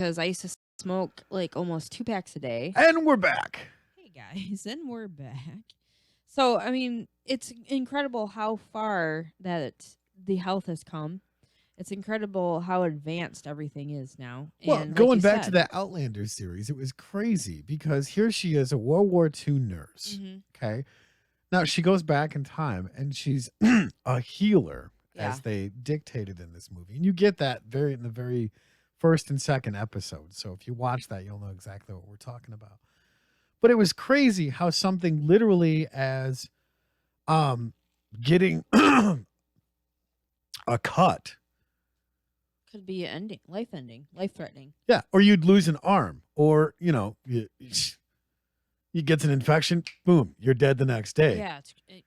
because I used to smoke like almost 2 packs a day. And we're back. Hey guys, and we're back. So, I mean, it's incredible how far that the health has come. It's incredible how advanced everything is now. Well, And like going you back to said, that Outlander series, it was crazy because here she is, a World War II nurse. hmm Okay. Now she goes back in time and she's a healer, yeah, as they dictated in this movie. And you get that very in the very first and second episode. So if you watch that, you'll know exactly what we're talking about. But it was crazy how something literally as um getting a cut. could be ending, life threatening. Yeah, or you'd lose an arm, or you get an infection, boom, you're dead the next day. Yeah,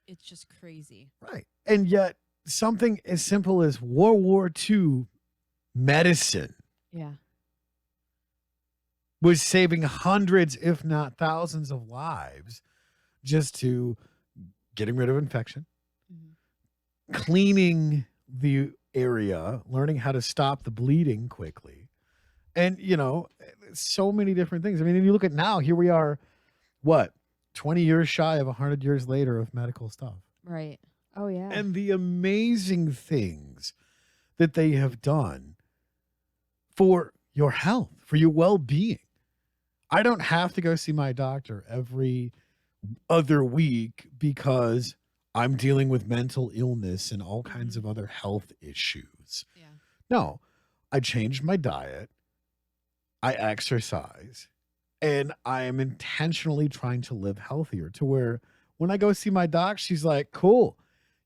it's just crazy. Right. And yet something as simple as World War II medicine Yeah. was saving hundreds, if not thousands of lives just to getting rid of infection, cleaning the area, learning how to stop the bleeding quickly. And, so many different things. I mean, if you look at now, here we are, what, 20 years shy of 100 years later of medical stuff. Right. Oh yeah. And the amazing things that they have done for your health, for your well-being. I don't have to go see my doctor every other week because I'm dealing with mental illness and all kinds of other health issues. Yeah. No, I changed my diet. I exercise, and I am intentionally trying to live healthier to where when I go see my doc, she's like, cool,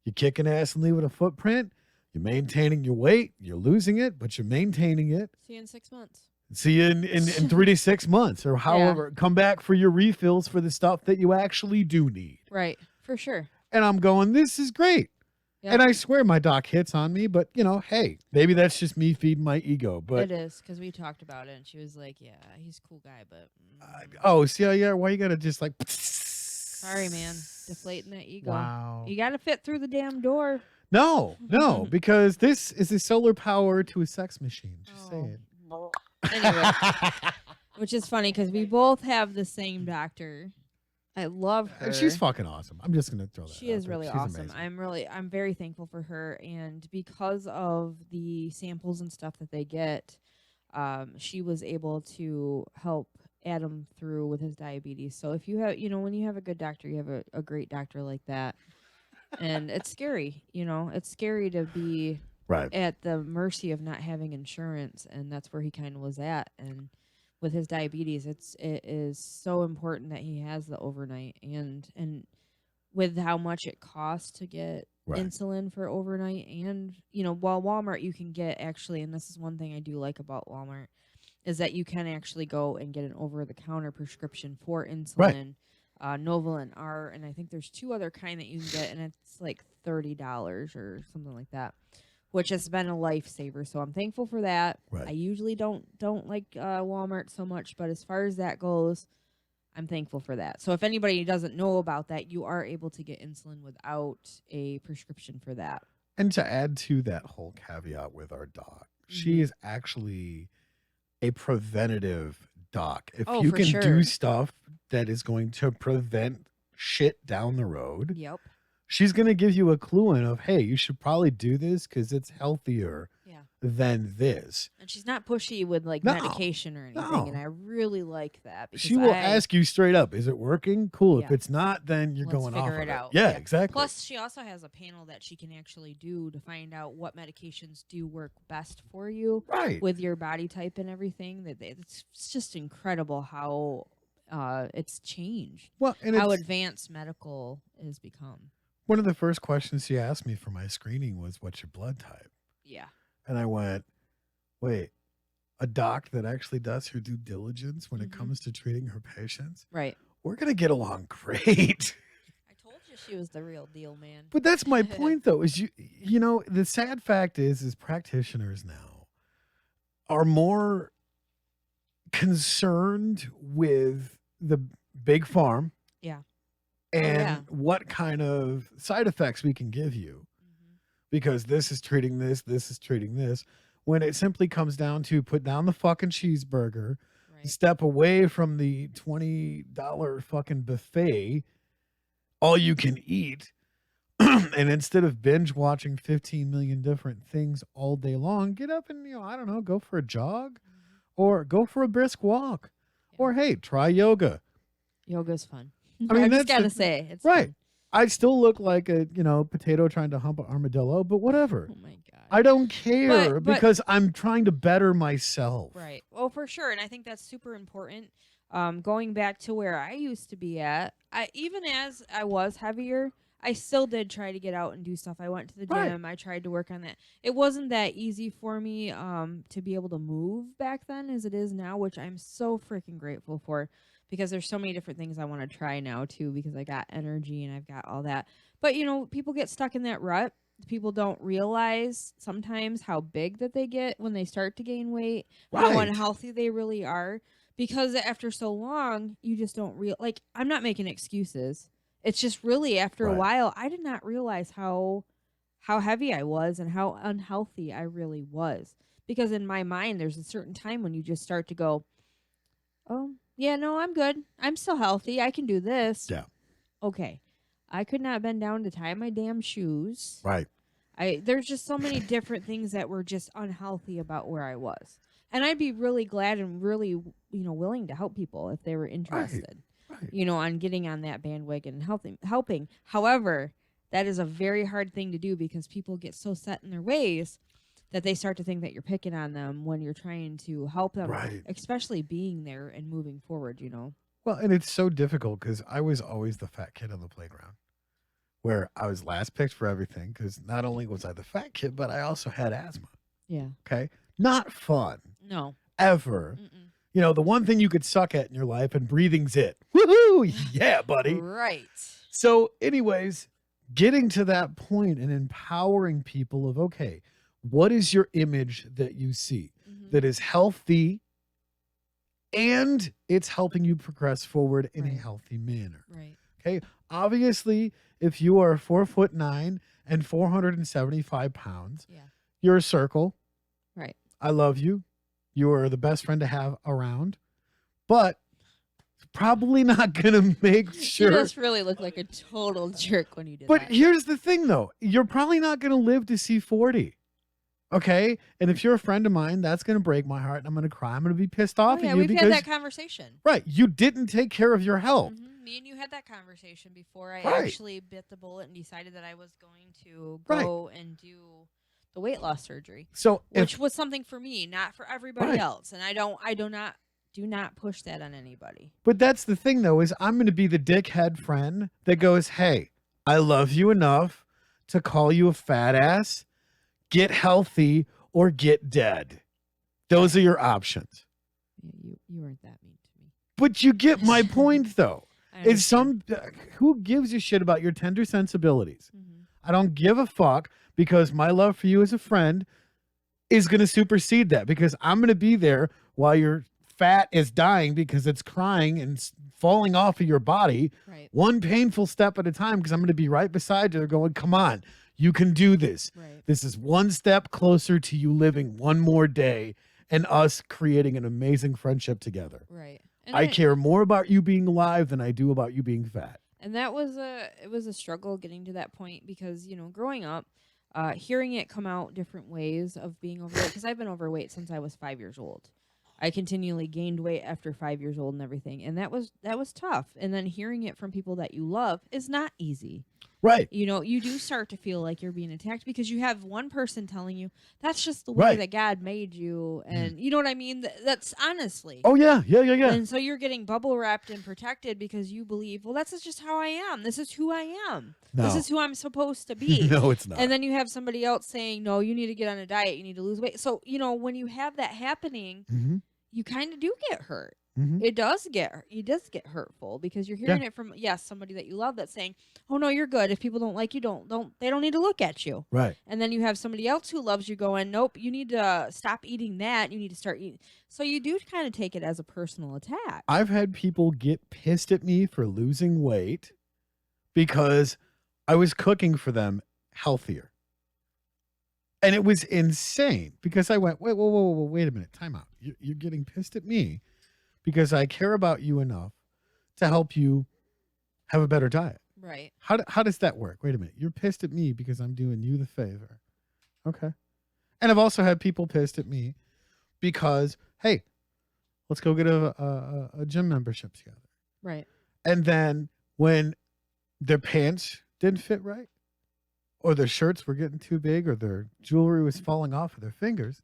you're kicking ass and leaving a footprint. You're maintaining your weight. You're losing it, but you're maintaining it. See you in 6 months. See you in 3 to 6 months or however. Come back for your refills for the stuff that you actually do need. Right. For sure. And I'm going, this is great. Yep. And I swear my doc hits on me, but hey, maybe that's just me feeding my ego. But it is, because we talked about it and she was like, yeah, he's a cool guy, but yeah, why you gotta just like sorry, man, deflating that ego. Wow. You gotta fit through the damn door. No, because this is a solar power to a sex machine. Just say it. Anyway, which is funny because we both have the same doctor. I love her. And she's fucking awesome. I'm just gonna throw that. She is really She's awesome. amazing. I'm very thankful for her, and because of the samples and stuff that they get, she was able to help Adam through with his diabetes. So if you have, when you have a good doctor, you have a great doctor like that, and it's scary. It's scary to be right at the mercy of not having insurance, and that's where he kind of was at. And with his diabetes, it is so important that he has the overnight, and with how much it costs to get insulin for overnight, and while Walmart you can get actually, and this is one thing I do like about Walmart, is that you can actually go and get an over-the-counter prescription for insulin, Novolent R, and I think there's 2 other kind that you can get, and it's like $30 or something like that, which has been a lifesaver. So I'm thankful for that. Right. I usually don't like Walmart so much, but as far as that goes, I'm thankful for that. So if anybody doesn't know about that, you are able to get insulin without a prescription for that. And to add to that whole caveat with our doc, she is actually a preventative doc. If you can do stuff that is going to prevent shit down the road, yep, she's going to give you a clue in of, hey, you should probably do this because it's healthier than this. And she's not pushy with medication or anything, and I really like that. Because she will ask you straight up, is it working? Cool. If it's not, then you're going off figure of it out. Yeah, exactly. Plus, she also has a panel that she can actually do to find out what medications do work best for you with your body type and everything. It's just incredible how it's changed. Well, and how advanced medical has become. One of the first questions she asked me for my screening was, what's your blood type? Yeah. And I went, wait, a doc that actually does her due diligence when it comes to treating her patients? Right. We're going to get along great. I told you she was the real deal, man. But that's my point, though, is the sad fact is practitioners now are more concerned with the big farm. Yeah. And what kind of side effects we can give you. Because this is treating this is treating this. when it simply comes down to put down the fucking cheeseburger, Right. step away from the $20 fucking buffet, all you can eat, and instead of binge watching 15 million different things all day long, get up and, I don't know, go for a jog Mhm. or go for a brisk walk Yeah. or, hey, try yoga. Yoga's fun. I mean, I just that's gotta say, it's right. fun. I still look like a, potato trying to hump an armadillo, but whatever. Oh my god. I don't care But because I'm trying to better myself. right. Well, for sure, and I think that's super important. Going back to where I used to be at, I even as I was heavier, I still did try to get out and do stuff. I went to the Right. gym. I tried to work on that. It wasn't that easy for me to be able to move back then as it is now, which I'm so freaking grateful for because there's so many different things I want to try now too because I got energy and I've got all that. But people get stuck in that rut. People don't realize sometimes how big that they get when they start to gain weight, how Right. unhealthy they really are because after so long, you just don't like I'm not making excuses. It's just really after a Right. while, I did not realize how heavy I was and how unhealthy I really was. Because in my mind, there's a certain time when you just start to go, "Oh, yeah, no, I'm good. I'm still healthy. I can do this." Yeah. Okay. I could not bend down to tie my damn shoes. Right. There's just so many different things that were just unhealthy about where I was. And I'd be really glad and really, willing to help people if they were Right. interested, Right. on getting on that bandwagon and helping. However, that is a very hard thing to do because people get so set in their ways that they start to think that you're picking on them when you're trying to help them, Right. especially being there and moving forward. Well, and it's so difficult because I was always the fat kid on the playground where I was last picked for everything because not only was I the fat kid, but I also had asthma. Yeah. Okay. Not fun No. ever. Mm-mm. The one thing you could suck at in your life, and breathing's it. Woohoo! Yeah, buddy. Right. So, anyways, getting to that point and empowering people of, okay, what is your image that you see Mhm. that is healthy and it's helping you progress forward in a Right. healthy manner? Right. Okay. Obviously, if you are 4'9" and 475 pounds, Yeah. you're a circle. Right. I love you. You are the best friend to have around, but probably not going to make You sure. just really look like a total jerk when you did But that. here's the thing, though. You're probably not going to live to see 40. Okay. And if you're a friend of mine, that's going to break my heart and I'm going to cry. I'm going to be pissed Oh off yeah, at you we've because, had that conversation. right, you didn't take care of your health. Me and you had that conversation before I Right. actually bit the bullet and decided that I was going to Right. go and do the weight loss surgery, So, which was something for me, not for everybody Right. else. And I do not push that on anybody. but that's the thing, though, is I'm going to be the dickhead friend that goes, hey, I love you enough to call you a fat ass, get healthy, or get dead. Those are your options. Yeah, you weren't that mean to me. But you get my point, though. I Is understand. who gives a shit about your tender sensibilities? Mhm. I don't give a fuck because my love for you as a friend is going to supersede that because I'm going to be there while your fat is dying because it's crying and falling off of your body Right. one painful step at a time because I'm going to be right beside you going, come on, you can do this. Right. This is one step closer to you living one more day and us creating an amazing friendship together. Right. And I care more about you being alive than I do about you being fat. And it was a struggle getting to that point because, growing up, hearing it come out different ways of being overweight, because I've been overweight since I was 5 years old. I continually gained weight after 5 years old and everything. And that was tough. And then hearing it from people that you love is not easy. Right. You do start to feel like you're being attacked because you have one person telling you that's just the way Right. that God made you. And you know what I mean? That's honestly. Oh, yeah. Yeah. And so you're getting bubble wrapped and protected because you believe, well, that's just how I am. This is who I am. This No. is who I'm supposed to be. No, it's not. And then you have somebody else saying, no, you need to get on a diet. You need to lose weight. So, when you have that happening, Mhm. you kind of do get hurt. Mhm. It does get hurtful because you're hearing it from, somebody that you love that's saying, oh, no, you're good. If people don't like you, they don't need to look at you. Right. And then you have somebody else who loves you going, nope, you need to stop eating that. You need to start eating. So you do kind of take it as a personal attack. I've had people get pissed at me for losing weight because I was cooking for them healthier. And it was insane because I went, wait, whoa, whoa, whoa, wait a minute, time out. You're getting pissed at me because I care about you enough to help you have a better diet. Right. How does that work? Wait a minute. You're pissed at me because I'm doing you the favor. Okay. And I've also had people pissed at me because, hey, let's go get a gym membership together. Right. And then when their pants didn't fit right, or their shirts were getting too big, or their jewelry was falling off of their fingers,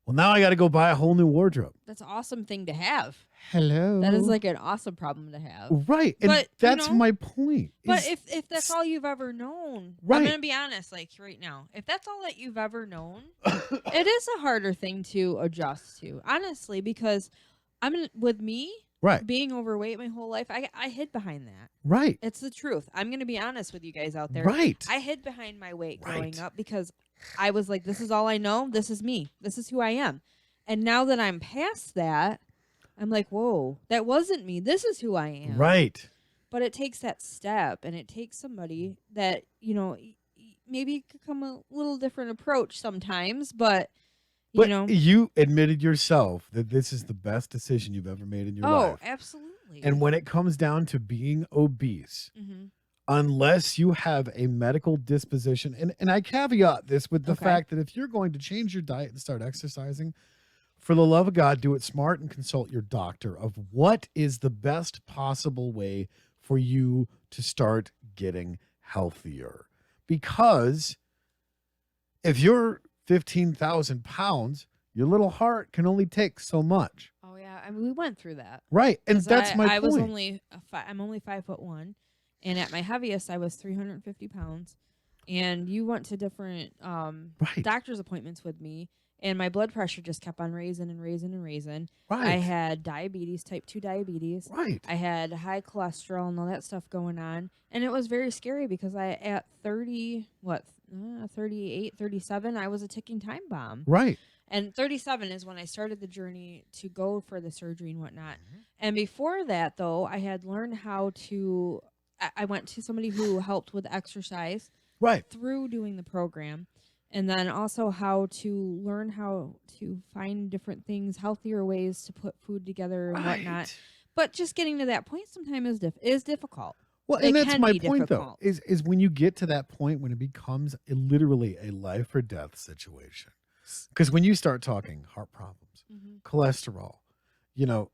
well, now I got to go buy a whole new wardrobe. That's an awesome thing to have. Hello. That is like an awesome problem to have. Right. And But, that's my point. But if that's all you've ever known, Right. I'm going to be honest, like right now, if that's all that you've ever known, it is a harder thing to adjust to, honestly, because with me, right, being overweight my whole life, I hid behind that. Right. It's the truth. I'm going to be honest with you guys out there. Right. I hid behind my weight growing Right. up because I was like, this is all I know. This is me. This is who I am. And now that I'm past that, I'm like, whoa, that wasn't me. This is who I am. Right. But it takes that step, and it takes somebody that, maybe could come a little different approach sometimes, but you admitted yourself that this is the best decision you've ever made in your life. Oh, absolutely. And when it comes down to being obese, mm-hmm. unless you have a medical disposition, and I caveat this with the fact that if you're going to change your diet and start exercising, for the love of God, do it smart and consult your doctor of what is the best possible way for you to start getting healthier. Because if you're 15,000 pounds, your little heart can only take so much. Oh yeah, I mean, we went through that. Right, and that's my point. I was only I'm only 5'1", and at my heaviest I was 350 pounds. And you went to different doctor's appointments with me, and my blood pressure just kept on raising and raising and raising. Right. I had diabetes, type 2 diabetes. Right. I had high cholesterol and all that stuff going on, and it was very scary because at 38, 37, I was a ticking time bomb. Right. And 37 is when I started the journey to go for the surgery and whatnot. Mm-hmm. And before that, though, I had learned how to. I went to somebody who helped with exercise. Right. Through doing the program, and then also how to learn how to find different things, healthier ways to put food together and whatnot. But just getting to that point sometimes is difficult. Well, and that's my point, though, is when you get to that point when it becomes literally a life or death situation. Because when you start talking heart problems, cholesterol,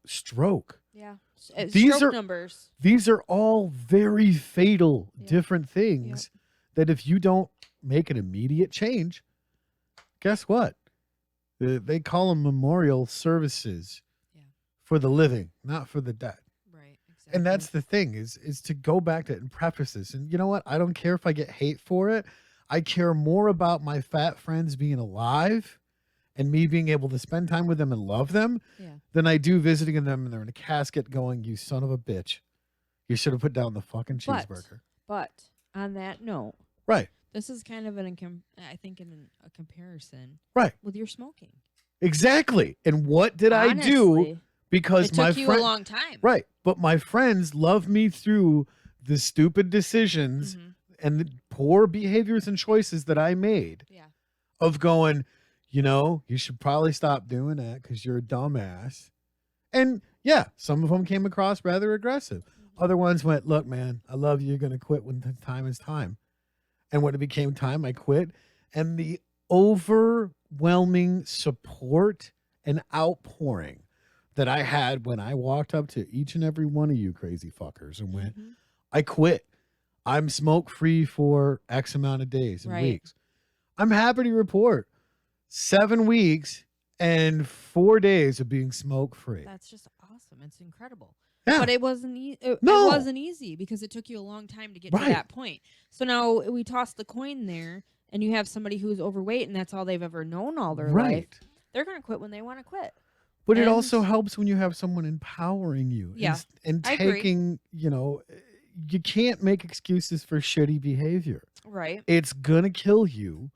stroke. Yeah. Stroke numbers. These are all very fatal, different things that if you don't make an immediate change, guess what? They call them memorial services for the living, not for the dead. Right, exactly. And that's the thing is to go back to it and preface this. And you know what? I don't care if I get hate for it. I care more about my fat friends being alive and me being able to spend time with them and love them than I do visiting them and they're in a casket going, you son of a bitch. You should have put down the fucking cheeseburger. But on that note, right. This is kind of a comparison. Right. With your smoking. Exactly. And what did I do? Because it took you a long time. Right. But my friends love me through the stupid decisions and the poor behaviors and choices that I made. Yeah. Of going, you should probably stop doing that because you're a dumbass. And yeah, some of them came across rather aggressive. Other ones went, look, man, I love you. You're going to quit when the time is time. And when it became time, I quit. And the overwhelming support and outpouring that I had when I walked up to each and every one of you crazy fuckers and went, I quit. I'm smoke free for X amount of days and weeks. I'm happy to report 7 weeks and 4 days of being smoke free. That's just awesome. It's incredible. Yeah. But it wasn't it wasn't easy because it took you a long time to get to that point. So now we toss the coin there and you have somebody who's overweight and that's all they've ever known all their life. They're going to quit when they want to quit. But it also helps when you have someone empowering you. Yeah. And taking, you can't make excuses for shitty behavior. Right. It's going to kill you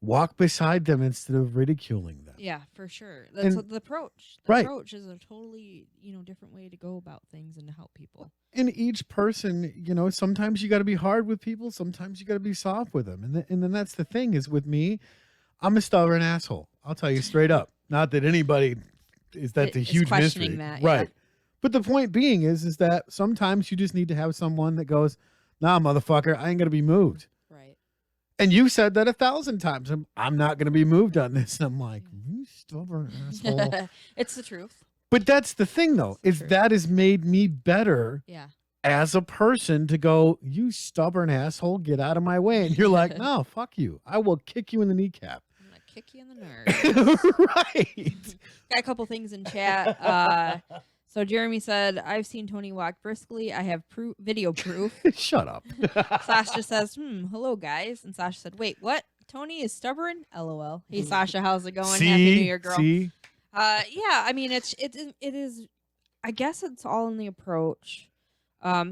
Walk beside them instead of ridiculing them. Yeah, for sure. That's And what the approach. The right. approach is a totally, different way to go about things and to help people. And each person, sometimes you got to be hard with people, sometimes you got to be soft with them. And then that's the thing is with me, I'm a stubborn asshole. I'll tell you straight up. Not that anybody that's a Is huge questioning mystery. that, yeah. Right. But the point being is that sometimes you just need to have someone that goes, nah, motherfucker, I ain't going to be moved. Right. And you said that 1,000 times. I'm not going to be moved on this. And I'm like, you stubborn asshole. It's the truth. But that's the thing, though, is that has made me better Yeah. as a person to go, you stubborn asshole, get out of my way. And you're like, no, fuck you. I will kick you in the kneecap. I'm going to kick you in the nerves. Right. Got a couple things in chat. So Jeremy said, I've seen Tony walk briskly. I have video proof. Shut up. Sasha says, hello, guys. And Sasha said, wait, what? Tony is stubborn? LOL. Hey, Sasha, how's it going? Happy New Year, girl. See? Yeah, I mean, it is, I guess it's all in the approach.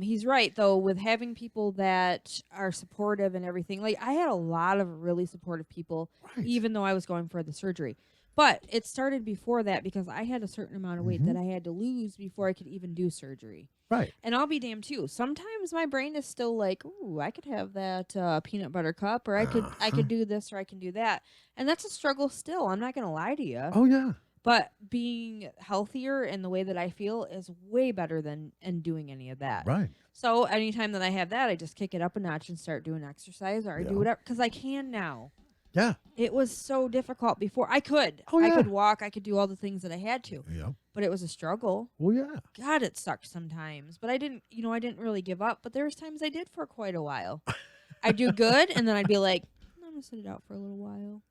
He's right, though, with having people that are supportive and everything. Like, I had a lot of really supportive people, even though I was going for the surgery. But it started before that because I had a certain amount of weight that I had to lose before I could even do surgery. Right. And I'll be damned too. Sometimes my brain is still like, ooh, I could have that peanut butter cup, or I could do this, or I can do that. And that's a struggle still. I'm not going to lie to you. Oh, yeah. But being healthier in the way that I feel is way better than doing any of that. Right. So anytime that I have that, I just kick it up a notch and start doing exercise, or I do whatever, because I can now. Yeah. It was so difficult before. I could. Oh, yeah. I could walk. I could do all the things that I had to. Yeah. But it was a struggle. Well, yeah. God, it sucked sometimes. But I didn't really give up. But there was times I did for quite a while. I'd do good, and then I'd be like, I'm going to sit it out for a little while.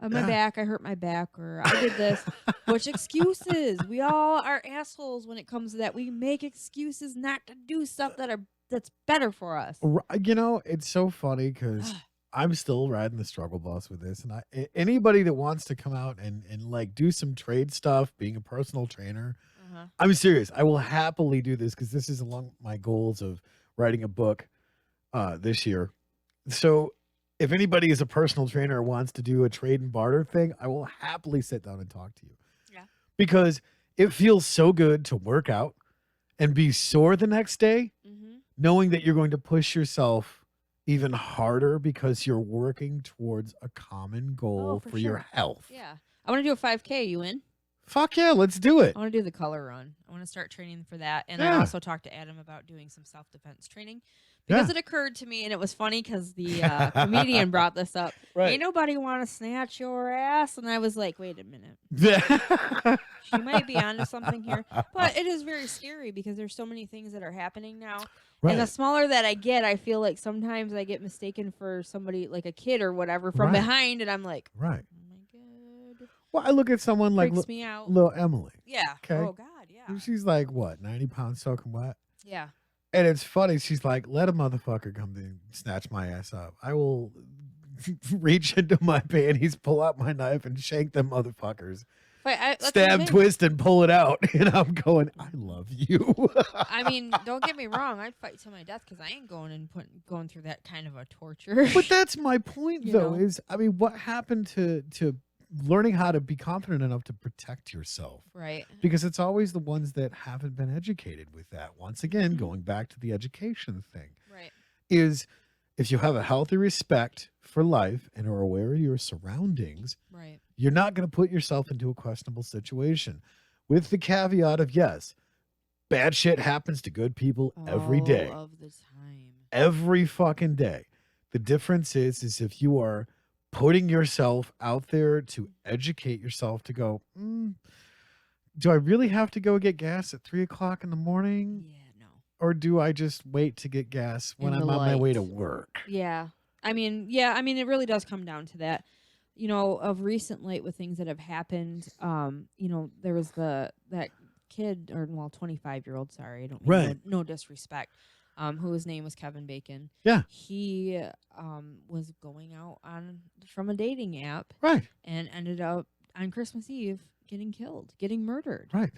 My back, I hurt my back, or I did this. Which excuses? We all are assholes when it comes to that. We make excuses not to do stuff that's better for us. It's so funny because I'm still riding the struggle bus with this, and anybody that wants to come out and like do some trade stuff, being a personal trainer, I'm serious. I will happily do this because this is along my goals of writing a book this year. So if anybody is a personal trainer or wants to do a trade and barter thing, I will happily sit down and talk to you. Yeah, because it feels so good to work out and be sore the next day, knowing that you're going to push yourself even harder because you're working towards a common goal for your health. Yeah. I want to do a 5K. You in? Fuck yeah, let's do it. I want to do the color run. I want to start training for that. And I also talked to Adam about doing some self-defense training because it occurred to me, and it was funny because the comedian brought this up. Right. Ain't nobody want to snatch your ass. And I was like, wait a minute. She might be onto something here. But it is very scary because there's so many things that are happening now. Right. And the smaller that I get, I feel like sometimes I get mistaken for somebody, like a kid or whatever, from behind. And I'm like, right. Oh, my God. Well, I look at someone like me out. little Emily. Yeah. Okay. Oh, God, yeah. She's like, what, 90 pounds soaking wet? Yeah. And it's funny. She's like, let a motherfucker come to snatch my ass up. I will reach into my panties, pull out my knife, and shank them motherfuckers. Stab, twist, and pull it out. And I'm going, I love you. I mean, don't get me wrong. I'd fight to my death because I ain't going through that kind of a torture. But that's my point, though, is, I mean, what happened to learning how to be confident enough to protect yourself? Right. Because it's always the ones that haven't been educated with that. Once again, going back to the education thing. Right. Is if you have a healthy respect for life and are aware of your surroundings, right, you're not going to put yourself into a questionable situation. With the caveat of, yes, bad shit happens to good people every day. All of the time. Every fucking day. The difference is if you are putting yourself out there to educate yourself to go, do I really have to go get gas at 3 o'clock in the morning? Yeah, no. Or do I just wait to get gas when I'm on my way to work? Yeah. I mean, it really does come down to that. Of recent late with things that have happened, there was that kid, 25-year-old, sorry, I don't mean no disrespect, whose name was Kevin Bacon. Yeah. He was going out from a dating app. Right. And ended up on Christmas Eve getting killed, getting murdered. Right.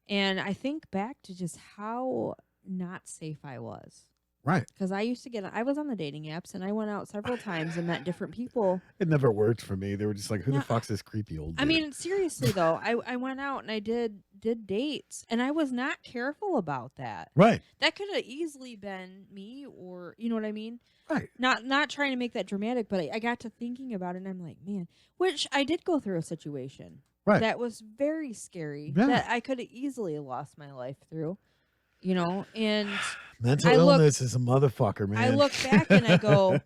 And I think back to just how not safe I was. Right. Because I was on the dating apps and I went out several times and met different people. It never worked for me. They were just like, who the No, fuck's this creepy old I dude? mean, seriously though, I went out and I did dates and I was not careful about that. Right. That could have easily been me, or you know what I mean? Right. Not trying to make that dramatic, but I got to thinking about it and I'm like, man, which I did go through a situation Right. that was very scary Yeah. that I could have easily lost my life through, you know? And Mental I illness is a motherfucker, man. I look back and I go,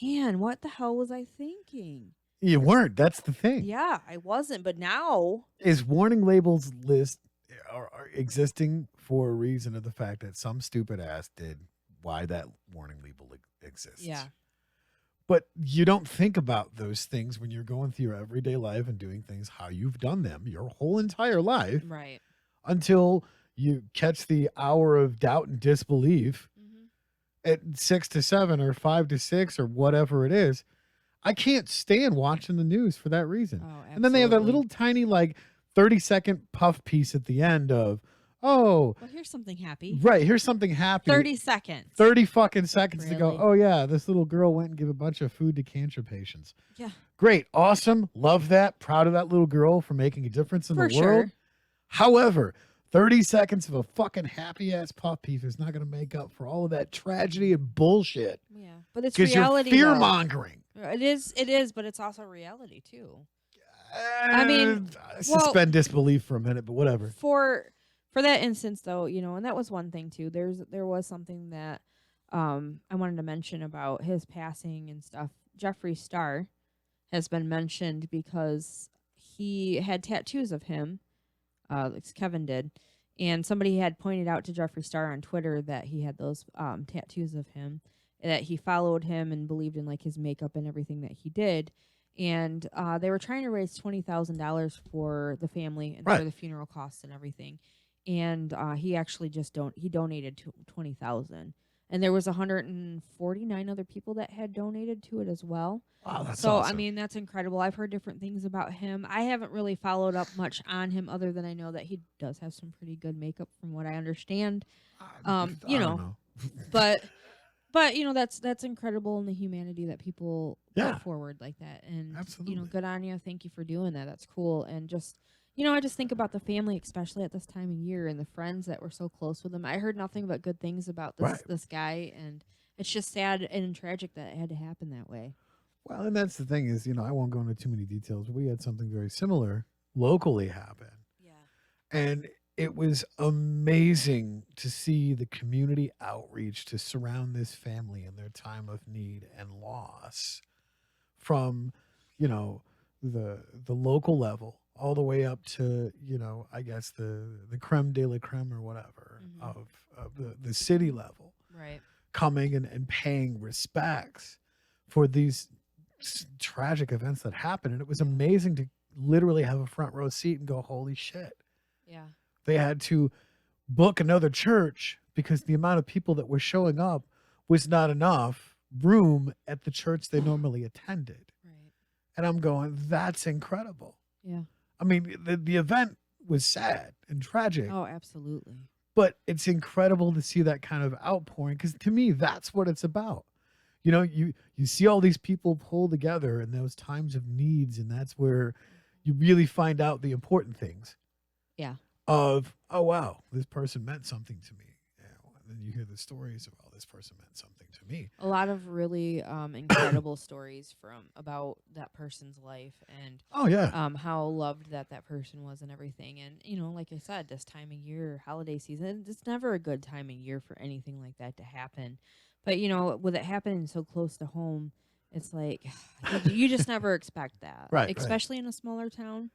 man, what the hell was I thinking? You weren't. That's the thing. Yeah, I wasn't, but now, Is warning labels list are existing for a reason of the fact that some stupid ass did why that warning label exists. yeah, But you don't think about those things when you're going through your everyday life and doing things how you've done them your whole entire life right. until you catch the hour of doubt and disbelief at 6 to 7 or 5 to 6 or whatever it is. I can't stand watching the news for that reason. Oh, absolutely. And then they have that little tiny, like, 30-second puff piece at the end of, oh, well, here's something happy. right, here's something happy. 30 seconds. 30 fucking seconds to go, Really? oh, yeah, this little girl went and gave a bunch of food to cancer patients. Yeah, Great, awesome, love that, proud of that little girl for making a difference in for the world. sure. However, 30 seconds of a fucking happy ass puff piece is not going to make up for all of that tragedy and bullshit. Yeah, but it's Because you're reality. fear though. mongering. It is, but it's also reality too. I mean, suspend disbelief for a minute, but whatever. For that instance, though, you know, and that was one thing too. There was something that I wanted to mention about his passing and stuff. Jeffree Star has been mentioned because he had tattoos of him, like Kevin did, and somebody had pointed out to Jeffree Star on Twitter that he had those tattoos of him, that he followed him and believed in like his makeup and everything that he did. And they were trying to raise $20,000 for the family and Right. for the funeral costs and everything. And he actually he donated to 20,000. And there was 149 other people that had donated to it as well. Wow, that's so awesome. I mean, that's incredible. I've heard different things about him. I haven't really followed up much on him other than I know that he does have some pretty good makeup from what I understand. I You don't know, but you know, that's incredible in the humanity that people Yeah. put forward like that. And you know, Absolutely. good on you. Thank you for doing that. That's cool. And just, you know, I just think about the family, especially at this time of year, and the friends that were so close with him. I heard nothing but good things about Right. this guy, and it's just sad and tragic that it had to happen that way. Well, and that's the thing is, you know, I won't go into too many details, but we had something very similar locally happen. Yeah. And it was amazing to see the community outreach to surround this family in their time of need and loss from, you know, the local level all the way up to, you know, I guess the creme de la creme or whatever of the city level Right. coming and paying respects for these tragic events that happened. And it was amazing to literally have a front row seat and go, holy shit. Yeah. They had to book another church because the amount of people that were showing up was not enough room at the church they normally attended. Right. And I'm going, that's incredible. Yeah. I mean, the event was sad and tragic, Oh, absolutely. but it's incredible to see that kind of outpouring because to me, that's what it's about. You know, you see all these people pull together in those times of needs, and that's where you really find out the important things. Yeah. Of, oh wow, this person meant something to me. You know, and then you hear the stories of, oh, this person meant something to me. A lot of really incredible stories about that person's life and Oh yeah, how loved that person was and everything. And you know, like I said, this time of year, holiday season, it's never a good time of year for anything like that to happen. But you know, with it happening so close to home, it's like you just never expect that, Right, especially in a smaller town.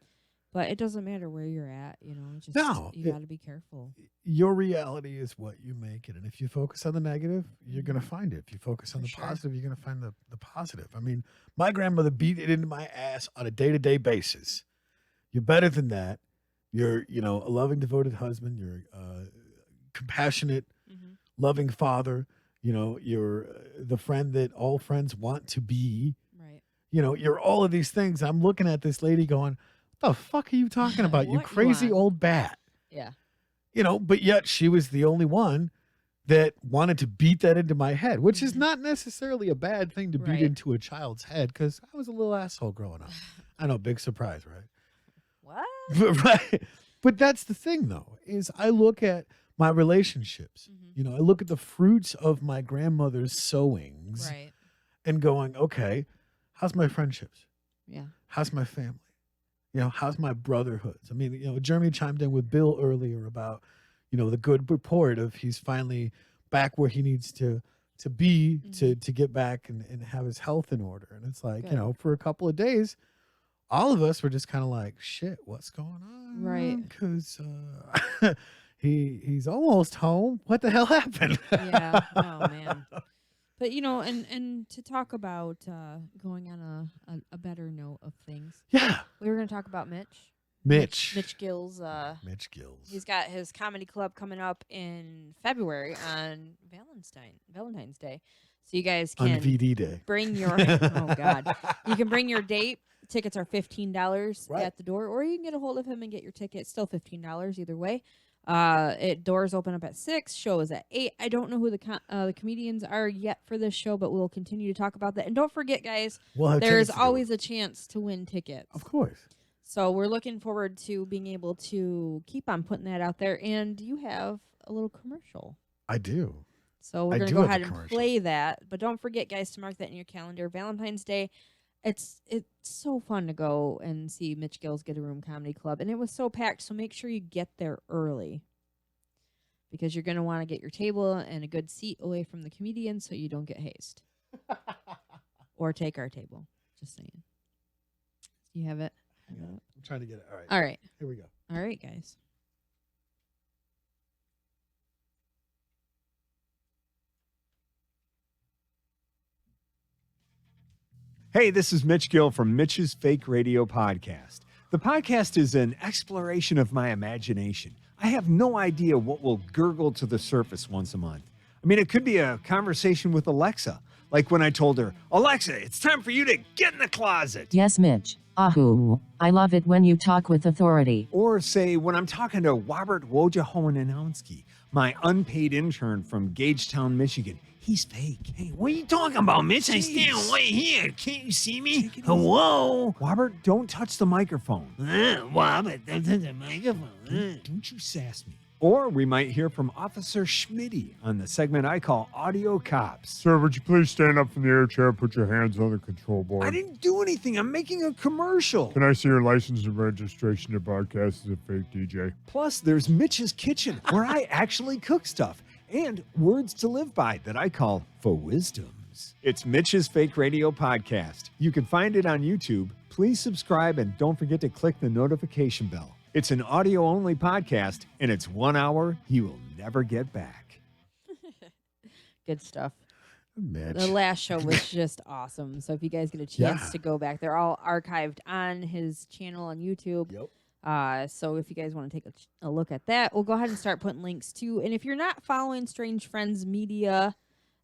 But it doesn't matter where you're at, you know. Just No, you got to be careful. your reality is what you make it, and if you focus on the negative, you're gonna find it. If you focus on For the sure. positive, you're gonna find the positive. I mean, my grandmother beat it into my ass on a day-to-day basis. You're better than that. You're, you know, a loving, devoted husband. You're compassionate, Mm-hmm. loving father. You know, you're the friend that all friends want to be. Right. You know, you're all of these things. I'm looking at this lady going, what the fuck are you talking about? You What you crazy want? old bat. Yeah. You know, but yet she was the only one that wanted to beat that into my head, which is Mhm. not necessarily a bad thing to beat Right. into a child's head because I was a little asshole growing up. I know, big surprise, right? What? Right. But that's the thing, though, is I look at my relationships. Mhm. You know, I look at the fruits of my grandmother's sowings Right. and going, okay, how's my friendships? Yeah. How's my family? You know, how's my brotherhoods? I mean, you know, Jeremy chimed in with Bill earlier about, you know, the good report of he's finally back where he needs to be Mhm. to get back and have his health in order. And it's like, you Good. know, for a couple of days, all of us were just kind of like, shit, what's going Right. on? Because he's almost home. What the hell happened? Yeah. Oh man. But and to talk about going on a better note of things, Yeah, we were going to talk about Mitch. Mitch. Mitch Gill's. Mitch Gills. He's got his comedy club coming up in February on Valentine's Day. So you guys On can VD Day. bring your oh god, you can bring your date. Tickets are $15 Right. at the door, or you can get a hold of him and get your ticket. Still $15 either way. It doors open up at 6. Show is at 8. I don't know who the comedians are yet for this show, but we'll continue to talk about that. And don't forget, guys, We'll have there's tickets to give always a chance to win tickets. Of course. So we're looking forward to being able to keep on putting that out there. And you have a little commercial. I do. So we're I going to do go have a ahead and commercial. play that. But don't forget, guys, to mark that in your calendar. Valentine's Day. It's so fun to go and see Mitch Gill's Get a Room Comedy Club. And it was so packed, so make sure you get there early. Because you're going to want to get your table and a good seat away from the comedian so you don't get hazed. Or take our table. Just saying. You have it? I'm trying to get it. All right. All right. Here we go. All right, guys. Hey, this is Mitch Gill from Mitch's Fake Radio Podcast. The podcast is an exploration of my imagination. I have no idea what will gurgle to the surface once a month. I mean, it could be a conversation with Alexa, like when I told her, Alexa, it's time for you to get in the closet. Yes, Mitch. Ahoo. I love it when you talk with authority. Or say when I'm talking to Robert Wojciechowski, my unpaid intern from Gagetown, Michigan. He's fake. Hey, what are you talking about, Mitch? I stand way here. Can't you see me? Hello? Robert, don't touch the microphone. Robert, don't touch the microphone. Don't you sass me. Or we might hear from Officer Schmitty on the segment I call Audio Cops. Sir, would you please stand up from the air chair and put your hands on the control board? I didn't do anything. I'm making a commercial. Can I see your license and registration to broadcast as a fake DJ? Plus, there's Mitch's Kitchen, where I actually cook stuff. And Words to Live By that I call For Wisdoms. It's Mitch's Fake Radio Podcast. You can find it on YouTube. Please subscribe and don't forget to click the notification bell. It's an audio-only podcast, and it's 1 hour you will never get back. Good stuff. Mitch. The last show was just awesome. So if you guys get a chance Yeah. to go back, they're all archived on his channel on YouTube. Yep. So if you guys want to take a look at that, we'll go ahead and start putting links to. And if you're not following Strange Friends Media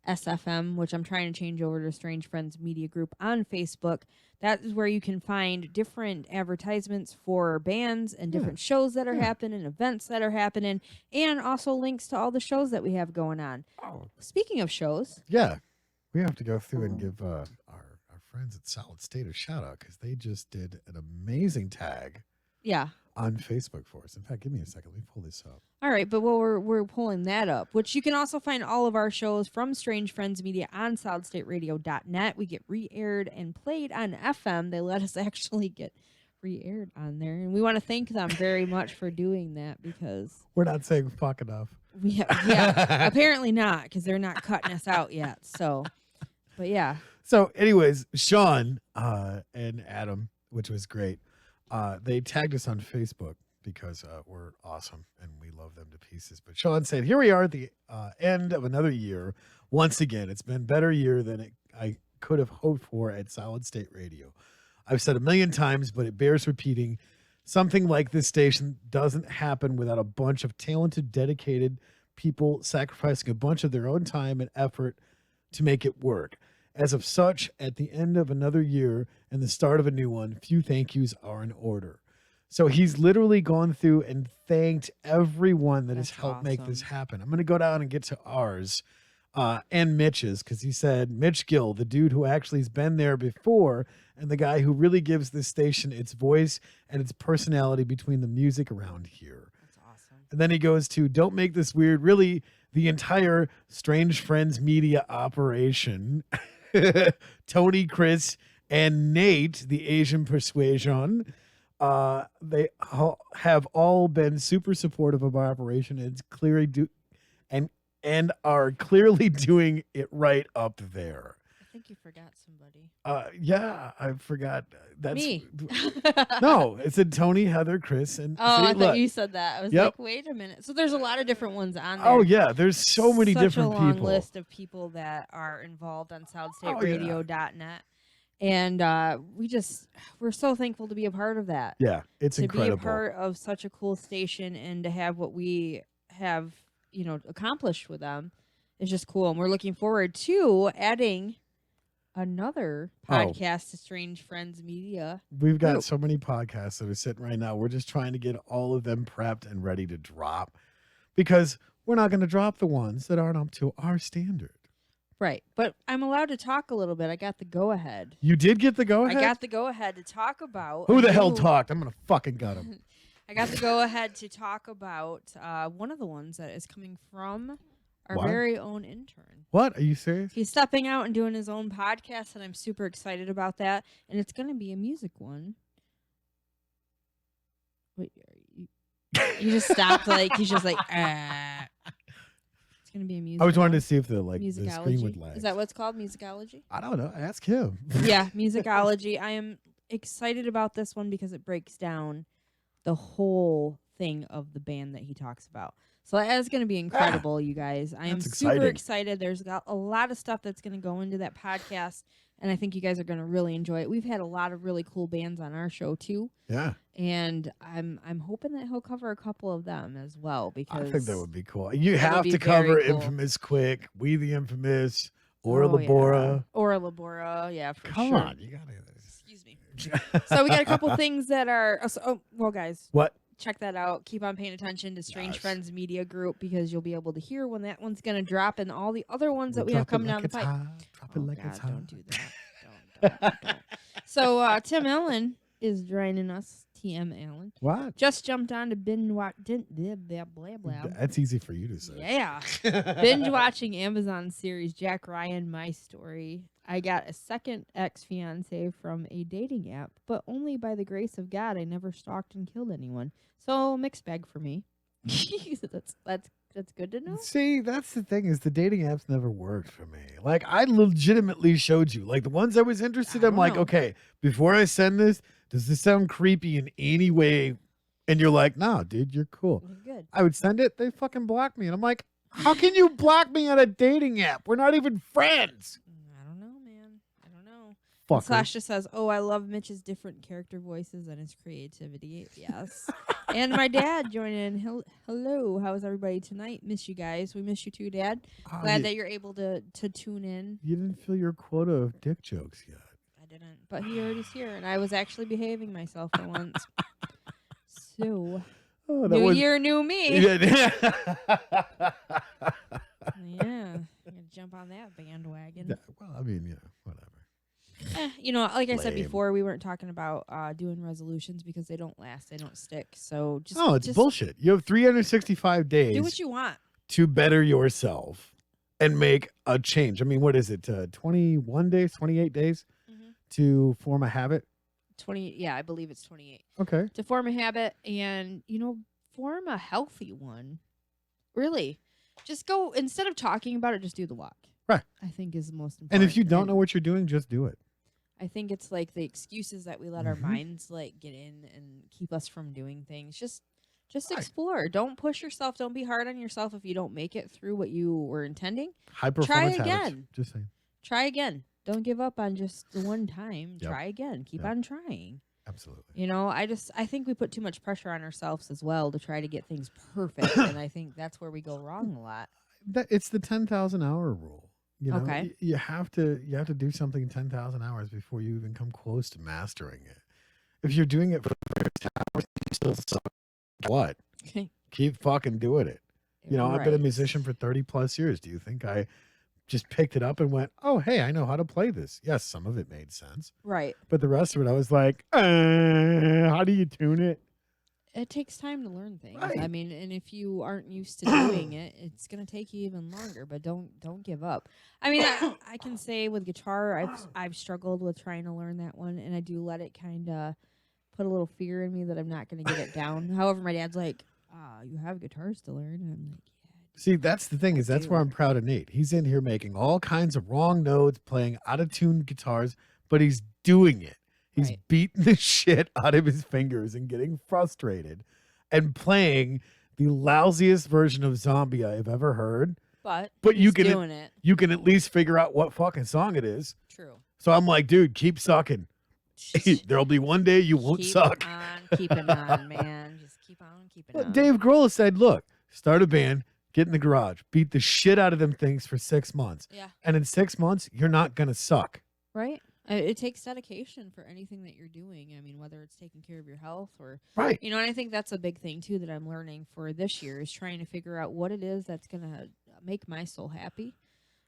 SFM, which I'm trying to change over to Strange Friends Media Group on Facebook, that is where you can find different advertisements for bands and different shows that are happening, events that are happening, and also links to all the shows that we have going on. Oh. Speaking of shows, Yeah. We have to go through and give our friends at Solid State a shout out because they just did an amazing tag yeah. on Facebook for us. In fact, give me a second. Let me pull this up. All right, but while we're pulling that up, which you can also find all of our shows from Strange Friends Media on solidstateradio.net. We get re-aired and played on FM. They let us actually get re-aired on there, and we want to thank them very much for doing that because We're not saying fuck enough. yeah, apparently not because they're not cutting us out yet. So, but yeah, So, anyways, Sean and Adam, which was great, they tagged us on Facebook because we're awesome and we love them to pieces. But Sean said, here we are at the end of another year. Once again, it's been a better year than I could have hoped for at Solid State Radio. I've said a million times, but it bears repeating. Something like this station doesn't happen without a bunch of talented, dedicated people sacrificing a bunch of their own time and effort to make it work. As of such, at the end of another year and the start of a new one, few thank yous are in order. So he's literally gone through and thanked everyone that has That's helped make this awesome. happen. I'm going to go down and get to ours and Mitch's, because he said Mitch Gill, the dude who actually has been there before and the guy who really gives this station its voice and its personality between the music around here. That's awesome. And then he goes to Don't Make This Weird, really the entire Strange Friends media operation. Tony, Chris, and Nate, the Asian persuasion. They have all been super supportive of our operation and it's clearly and are clearly doing it right up there. I think you forgot somebody. Yeah, I forgot. That's Me. No, it said Tony, Heather, Chris, and Oh, I see, thought look. you said that. I was Yep. like, wait a minute. So there's a lot of different ones on there. Oh yeah, there's so many Such different a long people. list of people that are involved on Oh, SouthStateRadio.net. And we're so thankful to be a part of that. Yeah, it's to incredible. be a part of such a cool station and to have what we have, accomplished with them is just cool. And we're looking forward to adding another podcast to Strange Friends Media. We've got group. so many podcasts that are sitting right now. We're just trying to get all of them prepped and ready to drop because we're not going to drop the ones that aren't up to our standard. Right. But I'm allowed to talk a little bit. I got the go ahead. You did get the go ahead? I got the go ahead to talk about Who the hell talked? I'm going to fucking gut him. I got the go ahead to talk about one of the ones that is coming from our What? very own intern. What? Are you serious? He's stepping out and doing his own podcast, and I'm super excited about that. And it's going to be a music one. Wait, you just stopped like he's just like. It's going to be a music. I was wanting one. to see if the screen would Musicology. lag. Is that what's called musicology? I don't know. Ask him. Yeah, musicology. I am excited about this one because it breaks down the whole thing of the band that he talks about. So that is going to be incredible, you guys. I am That's super exciting. excited. There's got a lot of stuff that's going to go into that podcast, and I think you guys are going to really enjoy it. We've had a lot of really cool bands on our show too, Yeah. and I'm hoping that he'll cover a couple of them as well because I think that would be cool. You That would have be to very cover cool. Infamous quick. We the Infamous. Or Oh, Labora. yeah. Or Labora, yeah, for Come sure. on. You got to. Excuse me. So we got a couple things that are. Well, guys, What? check that out. Keep on paying attention to Strange Yes. Friends Media Group because you'll be able to hear when that one's going to drop and all the other ones that we Drop have it coming like down the it's pipe. hot. Drop it Oh, like God, it's hot. don't do that. Don't. So Tim Allen is joining us. TM Allen What? just jumped on to binge watch. Blah blah blah. That's easy for you to say. Yeah, binge watching Amazon series Jack Ryan, My Story. I got a second ex-fiance from a dating app, but only by the grace of God, I never stalked and killed anyone. So mixed bag for me. That's good to know. See, that's the thing is the dating apps never worked for me. Like I legitimately showed you, like the ones I was interested I in. I'm don't like, know. okay, before I send this, does this sound creepy in any way? And you're like, no, dude, you're cool. You're good. I would send it. They fucking block me, and I'm like, how can you block me on a dating app? We're not even friends. I don't know, man. I don't know. Fucker. Sasha says, "Oh, I love Mitch's different character voices and his creativity." Yes. And my dad joined in. Hello, how is everybody tonight? Miss you guys. We miss you too, Dad. Oh, Glad you, that you're able to tune in. you didn't fill your quota of dick jokes yet. I didn't, but he already's here, and I was actually behaving myself for once. So, Oh, that new was year, new me. Yeah. Yeah, I'm gonna jump on that bandwagon. Yeah, well, I mean, whatever. Like I said Lame. before, we weren't talking about doing resolutions because they don't last, they don't stick. So just No, it's just bullshit. You have 365 days do what you want. to better yourself and make a change. I mean, what is it? 21 days, 28 days Mhm. to form a habit? 20, yeah, I believe it's 28 Okay. to form a habit and form a healthy one. Really, just go instead of talking about it, just do the walk. Right. I think is the most important. And if you don't know what you're doing, just do it. I think it's like the excuses that we let our Mhm. minds like get in and keep us from doing things. Just Right. explore. Don't push yourself. Don't be hard on yourself if you don't make it through what you were intending. High performance habits. again. Just saying. Try again. Don't give up on just the one time. Yep. Try again. Keep Yep. on trying. Absolutely. I think we put too much pressure on ourselves as well to try to get things perfect, and I think that's where we go wrong a lot. It's the 10,000 hour rule. You know, Okay. you have to do something in 10,000 hours before you even come close to mastering it. If you're doing it for 10 hours, still suck. What? Keep fucking doing it. You know, I've been a musician for 30 plus years. Do you think I just picked it up and went, oh, hey, I know how to play this? Yes, some of it made sense. Right. But the rest of it, I was like, how do you tune it? It takes time to learn things. Right. I mean, and if you aren't used to doing it, it's gonna take you even longer. But don't give up. I mean, I can say with guitar, I've struggled with trying to learn that one, and I do let it kind of put a little fear in me that I'm not gonna get it down. However, my dad's like, you have guitars to learn, and I'm like, yeah. See, that's the thing, is that's where I'm proud of Nate. He's in here making all kinds of wrong notes, playing out-of-tune guitars, but he's doing it. He's beating the shit out of his fingers and getting frustrated and playing the lousiest version of Zombie I've ever heard. But you can doing it. You can at least figure out what fucking song it is. True. So I'm like, dude, keep sucking. There'll be one day you won't suck. Keeping on, man. Just keep on keeping on. Dave Grohl said, look, start a band, get in the garage, beat the shit out of them things for 6 months. Yeah. And in 6 months, you're not going to suck. Right. It takes dedication for anything that you're doing. I mean, whether it's taking care of your health or, right. You know, and I think that's a big thing, too, that I'm learning for this year is trying to figure out what it is that's going to make my soul happy.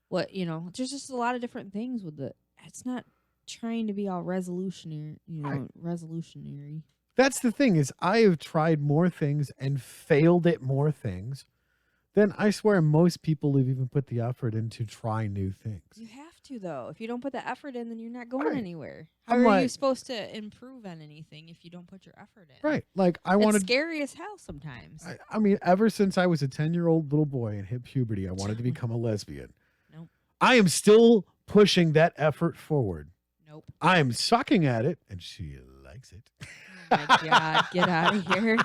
What, you know, there's just a lot of different things with it. It's not trying to be all resolutionary, resolutionary. That's the thing, is I have tried more things and failed at more things than I swear most people have even put the effort into trying new things. You have to, though. If you don't put the effort in, then you're not going anywhere. How I'm are you supposed to improve on anything if you don't put your effort in? Right. Like, it's scary as hell sometimes. I mean, ever since I was a 10-year-old little boy and hit puberty, I wanted to become a lesbian. Nope. I am still pushing that effort forward. Nope. I am sucking at it, and she likes it. Oh my God, get out of here.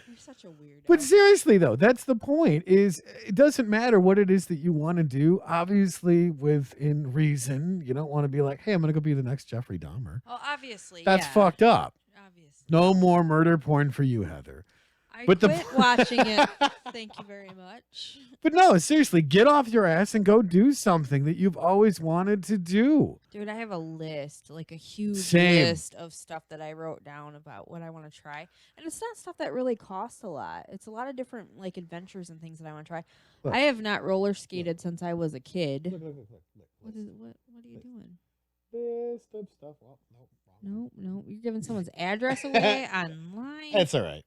You're such a weirdo. But seriously, though, that's the point, is it doesn't matter what it is that you want to do. Obviously, within reason, you don't want to be like, hey, I'm going to go be the next Jeffrey Dahmer. Oh, obviously. That's fucked up. Obviously. No more murder porn for you, Heather. I But quit watching it. Thank you very much. But no, seriously, get off your ass and go do something that you've always wanted to do. Dude, I have a list, like a huge Same. list of stuff that I wrote down about what I want to try. And it's not stuff that really costs a lot. It's a lot of different like adventures and things that I want to try. Look. I have not roller skated since I was a kid. Look. What are you doing? List of stuff. Oh, No, you're giving someone's address away online. That's all right.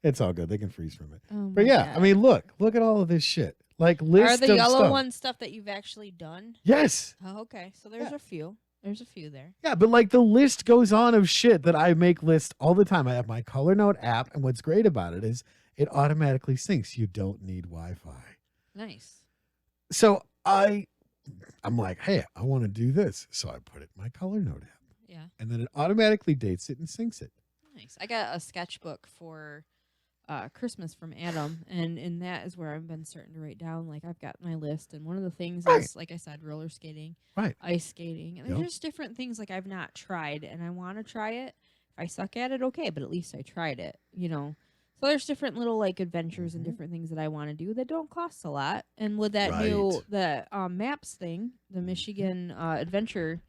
It's all good. They can freeze from it. Oh But my yeah, God. I mean, look at all of this shit. Like, list Are the of yellow stuff. ones stuff that you've actually done? Yes. Oh, okay. So there's a few. There's a few there. Yeah, but like the list goes on of shit that I make lists all the time. I have my Color Note app, and what's great about it is it automatically syncs. You don't need Wi-Fi. Nice. So I'm like, hey, I want to do this. So I put it in my Color Note app. Yeah. And then it automatically dates it and syncs it. Nice. I got a sketchbook for Christmas from Adam, and that is where I've been starting to write down. Like I've got my list, and one of the things is, like I said, roller skating, ice skating, and there's just different things like I've not tried, and I want to try it. If I suck at it, okay, but at least I tried it, you know. So there's different little like adventures and different things that I want to do that don't cost a lot. And with that new maps thing, the Michigan adventure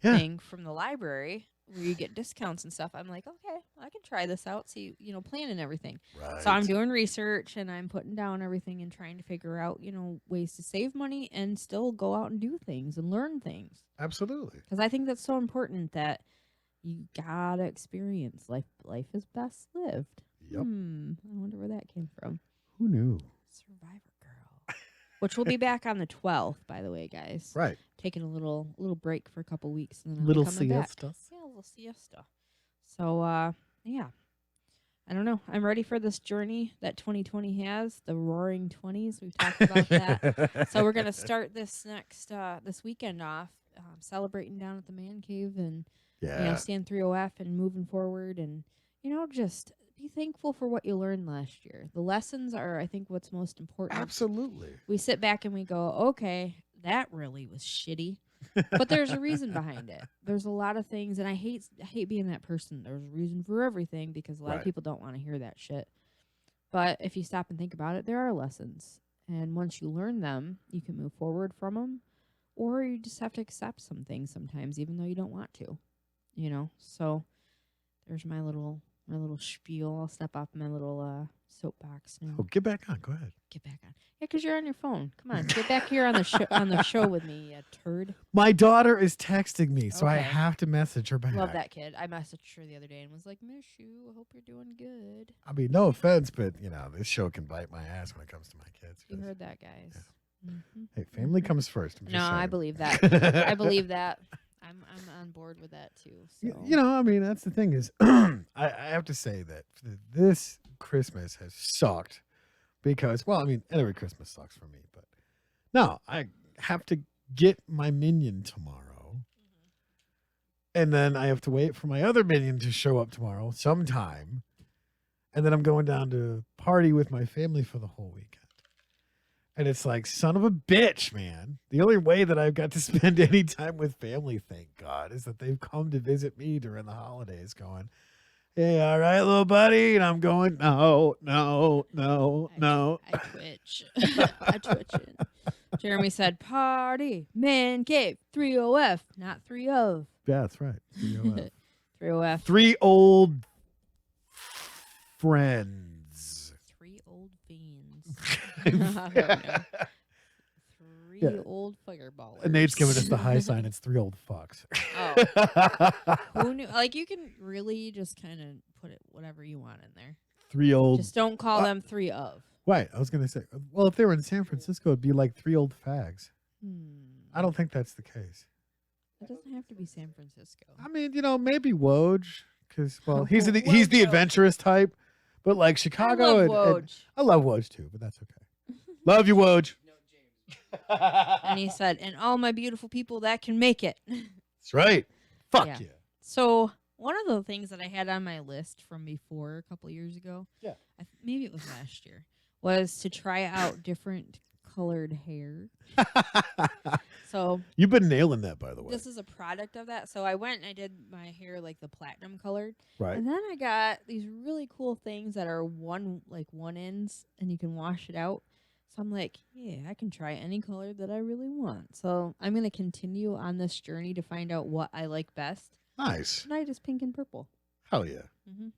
thing from the library, where you get discounts and stuff, I'm like, okay, I can try this out. See, you know, plan and everything. Right. So I'm doing research and I'm putting down everything and trying to figure out, you know, ways to save money and still go out and do things and learn things. Absolutely. Because I think that's so important that you gotta experience life. Life is best lived. Yep. I wonder where that came from. Who knew? Survivor Girl. Which will be back on the 12th, by the way, guys. Right. Taking a little break for a couple weeks, and then I'll Little be coming back. siesta. Yeah, a little siesta. So, yeah. I don't know. I'm ready for this journey that 2020 has. The Roaring 20s. We've talked about that. So we're gonna start this this weekend off celebrating down at the man cave and you know, stand 30F and moving forward and you know just be thankful for what you learned last year. The lessons are, I think, what's most important. Absolutely. We sit back and we go, okay, that really was shitty. But there's a reason behind it. There's a lot of things, and I hate being that person. There's a reason for everything because a lot of people don't want to hear that shit. But if you stop and think about it, there are lessons. And once you learn them, you can move forward from them. Or you just have to accept some things sometimes, even though you don't want to. You know? So there's my little my little spiel. I'll step off my little soapbox now. Oh, get back on. Go ahead. Get back on. Yeah, because you're on your phone. Come on, get back here on the show with me, you turd. My daughter is texting me, so I Okay. have to message her back. Love that kid. I messaged her the other day and was like, "Miss you. I hope you're doing good." I mean, no offense, but this show can bite my ass when it comes to my kids. You 'cause, heard that, guys. Mhm. Hey, family comes first. I'm just No, I saying. believe that. I believe that. I'm on board with that too. So. I mean, that's the thing is, I have to say that this Christmas has sucked because, well, I mean, every Christmas sucks for me, but no, I have to get my minion tomorrow. And then I have to wait for my other minion to show up tomorrow sometime. And then I'm going down to party with my family for the whole weekend. And it's like, son of a bitch, man. The only way that I've got to spend any time with family, thank God, is that they've come to visit me during the holidays going, hey, all right, little buddy. And I'm going, no. I twitch. I twitch it. Jeremy said, party, man cave, 30F, not 3 of. Yeah, that's right. 3OF. 3 old friends. 3 old fiends. I don't know. 3 Yeah. old fireballers. And Nate's giving us the high sign. It's 3 old fucks. Oh. Who knew? Like, you can really just kind of put it whatever you want in there. 3 old. Just don't call them 3 of. Right. I was going to say, well, if they were in San Francisco, it'd be like 3 old fags. I don't think that's the case. It doesn't have to be San Francisco. I mean, maybe Woj, because, well, he's the Woj. adventurous type. But like Chicago, I love and Woj. I love Woj too, but that's okay. Love you, Woj. And he said, and all my beautiful people that can make it. That's right. Fuck Yeah. yeah. So one of the things that I had on my list from before a couple years ago, Yeah. maybe it was last year, was to try out different colored hair. So You've been nailing that, by the way. this is a product of that. So I went and I did my hair like the platinum colored. Right. And then I got these really cool things that are one ends and you can wash it out. So I'm like, yeah, I can try any color that I really want. So I'm going to continue on this journey to find out what I like best. Nice. Tonight is pink and purple. Hell yeah. Mm-hmm.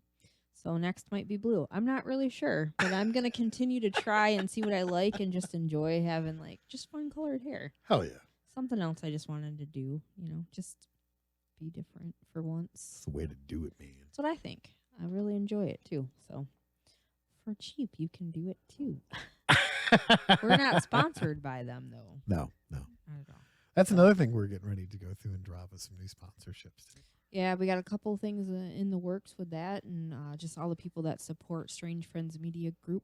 So next might be blue. I'm not really sure, but I'm going to continue to try and see what I like and just enjoy having like just fun colored hair. Hell yeah. Something else I just wanted to do, just be different for once. That's the way to do it, man. That's what I think. I really enjoy it too. So for cheap, you can do it too. We're not sponsored by them though. No. Not at all. That's another thing we're getting ready to go through and drop us some new sponsorships. Yeah, we got a couple things in the works with that, and just all the people that support Strange Friends Media Group,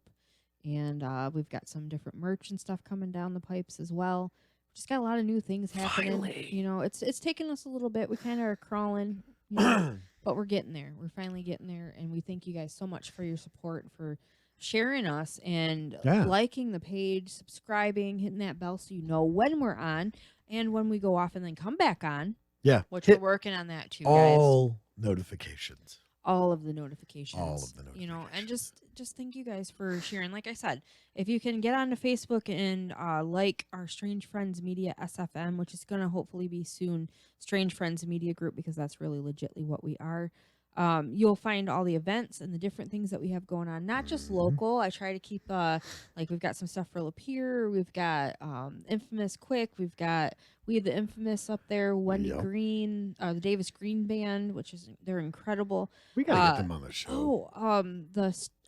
and we've got some different merch and stuff coming down the pipes as well. Just got a lot of new things happening. Finally. It's taken us a little bit. We kind of are crawling, but we're getting there. We're finally getting there, and we thank you guys so much for your support, for sharing us and liking the page, subscribing, hitting that bell so you know when we're on and when we go off and then come back on. Yeah. Which we're working on that too, guys. All notifications. All of the notifications. All of the notifications. And just thank you guys for sharing. Like I said, if you can get onto Facebook and like our Strange Friends Media SFM, which is going to hopefully be soon Strange Friends Media Group, because that's really legitly what we are. You'll find all the events and the different things that we have going on, not just local. I try to keep like we've got some stuff for Lapeer, we've got Infamous Quick, we have the Infamous up there, Wendy Green, the Davis Green Band, which is they're incredible. We gotta get them on the show.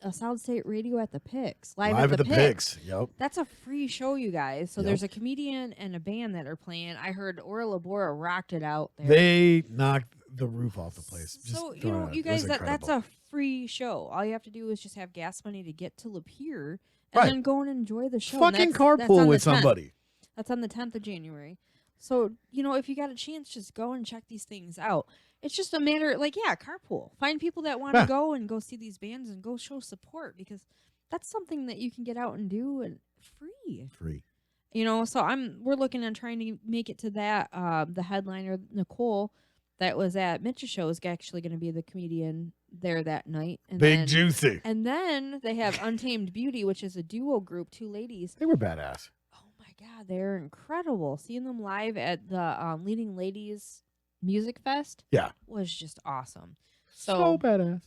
The Solid State Radio at the Pix, live at the Pix. Yep. That's a free show, you guys. So there's a comedian and a band that are playing. I heard Ora Labora rocked it out there. They knocked the roof off the place. So you guys, that's a free show. All you have to do is just have gas money to get to Lapeer and then go and enjoy the show. Fucking carpool with somebody. That's on the 10th of January. So, if you got a chance, just go and check these things out. It's just a matter, carpool. Find people that want to go and go see these bands and go show support, because that's something that you can get out and do and free. So we're looking at trying to make it to that. The headliner, Nicole, that was at Mitch's show, is actually going to be the comedian there that night. And Big Juicy. And then they have Untamed Beauty, which is a duo group, 2 ladies. They were badass. God, they're incredible. Seeing them live at the Leading Ladies Music Fest was just awesome. So badass.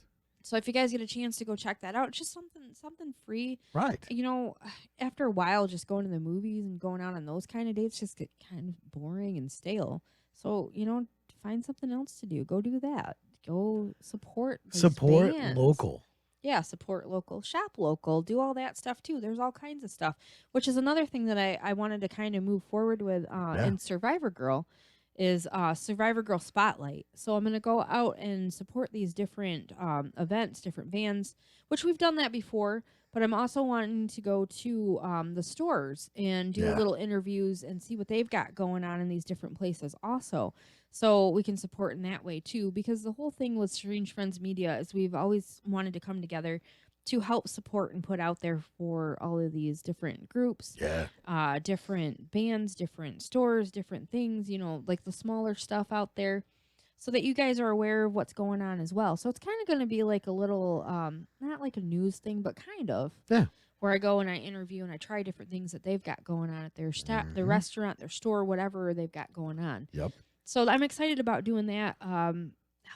So if you guys get a chance to go check that out, it's just something free. Right. You know, after a while, just going to the movies and going out on those kind of dates just get kind of boring and stale. So, you know, find something else to do. Go do that. Go support these Support bands. local. Yeah, support local, shop local, do all that stuff too. There's all kinds of stuff, which is another thing that I wanted to kind of move forward with in Survivor Girl is Survivor Girl Spotlight. So I'm going to go out and support these different events, different bands, which we've done that before. But I'm also wanting to go to the stores and do little interviews and see what they've got going on in these different places also. So we can support in that way too. Because the whole thing with Strange Friends Media is we've always wanted to come together to help support and put out there for all of these different groups, different bands, different stores, different things, you know, like the smaller stuff out there, so that you guys are aware of what's going on as well. So it's kind of going to be like a little, not like a news thing, but kind of. Yeah. Where I go and I interview and I try different things that they've got going on at their their restaurant, their store, whatever they've got going on. Yep. So I'm excited about doing that.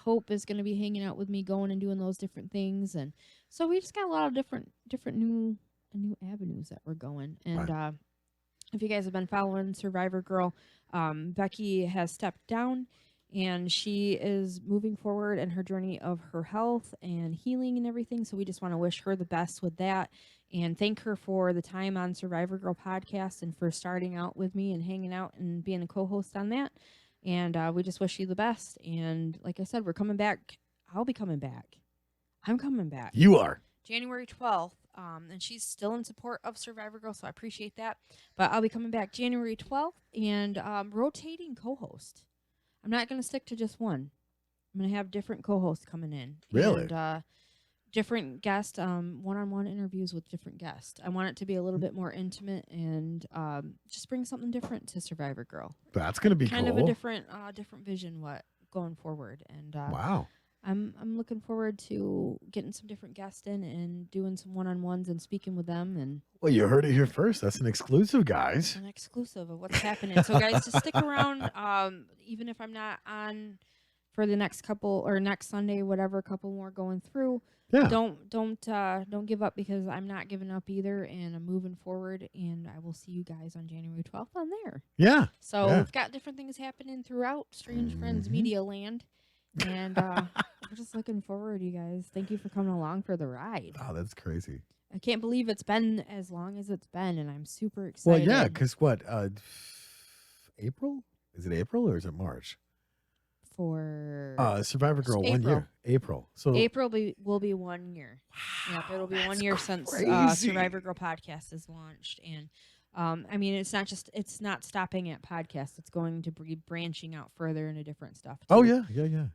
Hope is going to be hanging out with me, going and doing those different things, and so we just got a lot of different new avenues that we're going. And if you guys have been following Survivor Girl, Becky has stepped down, and she is moving forward in her journey of her health and healing and everything. So we just want to wish her the best with that, and thank her for the time on Survivor Girl podcast and for starting out with me and hanging out and being a co-host on that. And we just wish you the best. And like I said, we're coming back. I'll be coming back. I'm coming back. You are. January 12th. And she's still in support of Survivor Girl, so I appreciate that. But I'll be coming back January 12th and rotating co-host. I'm not going to stick to just one. I'm going to have different co-hosts coming in. Really? And different guests, one-on-one interviews with different guests. I want it to be a little bit more intimate and just bring something different to Survivor Girl. That's going to be kind cool. of a different vision going forward. And wow. I'm looking forward to getting some different guests in and doing some one-on-ones and speaking with them. And well, you heard it here first. That's an exclusive, guys. An exclusive of what's happening. So, guys, just stick around. Even if I'm not on for the next couple or next Sunday, whatever, couple more going through. Yeah. Don't give up, because I'm not giving up either, and I'm moving forward. And I will see you guys on January 12th on there. Yeah. So we've got different things happening throughout Strange Friends Media Land. And we're just looking forward, you guys. Thank you for coming along for the ride. Oh, that's crazy. I can't believe it's been as long as it's been, and I'm super excited. Well, yeah, because what? April? Is it April or is it March? For Survivor Girl, 1 year. April. So April will be 1 year. Wow, Yep, it'll be 1 year since crazy. Survivor Girl podcast is launched. And I mean, it's not stopping at podcasts. It's going to be branching out further into different stuff too. Oh yeah.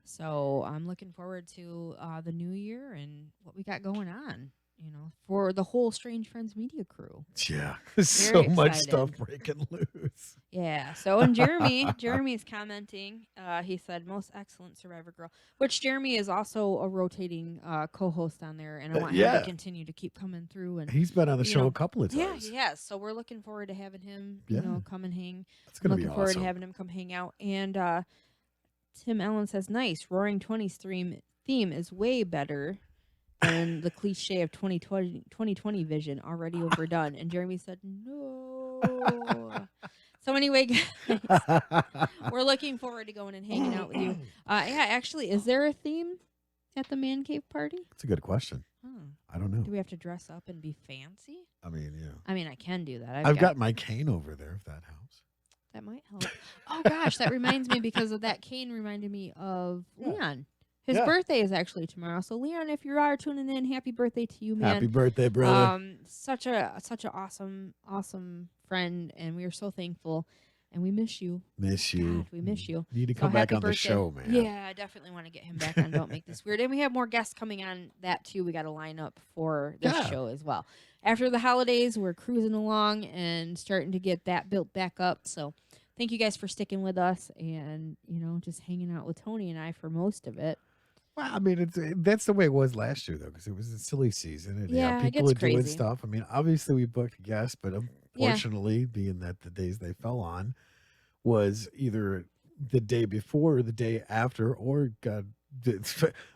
So I'm looking forward to the new year and what we got going on, you know, for the whole Strange Friends Media crew. Yeah. Very So much excited. stuff breaking loose. Yeah. So, and Jeremy's commenting. He said, "Most excellent Survivor Girl," which Jeremy is also a rotating co-host on there, and I want him to continue to keep coming through. And He's been on the you show know, a couple of yeah, times. he has. So we're looking forward to having him, you Yeah. know, come and hang. That's going to be Looking forward awesome. to having him come hang out. And Tim Allen says, "Nice. Roaring 20's theme is way better than the cliche of 2020 vision, already overdone." And Jeremy said, "No." So anyway, guys, we're looking forward to going and hanging out with you. Yeah, actually, is there a theme at the man cave party? That's a good question. I don't know. Do we have to dress up and be fancy? I mean, yeah. I mean, I can do that. I've got my cane over there, if that helps. That might help. Oh, gosh, that reminds me, because of that cane reminded me of Leon. His birthday is actually tomorrow. So, Leon, if you are tuning in, happy birthday to you, man. Happy birthday, brother. Such a awesome friend, and we are so thankful, and we miss you. Miss you. God, we miss you. Need to come back happy on the birthday. show, man. Yeah, I definitely want to get him back on Don't Make This Weird. And we have more guests coming on that, too. We got to line up for this show as well. After the holidays, we're cruising along and starting to get that built back up. So thank you guys for sticking with us and, you know, just hanging out with Tony and I for most of it. Well, I mean, that's the way it was last year, though, because it was a silly season. And Yeah, it people gets are doing crazy. stuff. I mean, obviously, we booked guests, but unfortunately, being that the days they fell on was either the day before or the day after, or God,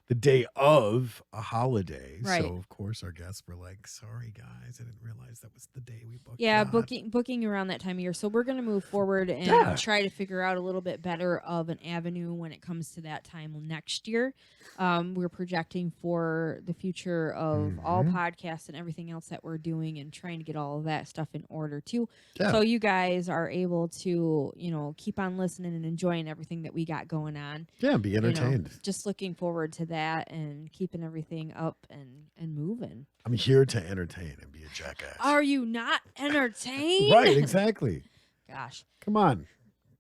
the day of a holiday. Right. So of course our guests were like, sorry guys, I didn't realize that was the day we booked. Yeah, that." booking around that time of year. So we're gonna move forward and Yeah. try to figure out a little bit better of an avenue when it comes to that time next year. We're projecting for the future of all Mhm. podcasts and everything else that we're doing and trying to get all of that stuff in order too. Yeah. So you guys are able to, keep on listening and enjoying everything that we got going on. Yeah, be You know, entertained. just looking forward to that and keeping everything up and moving. I'm here to entertain and be a jackass. Are you not entertained? Right, exactly. Gosh. Come on.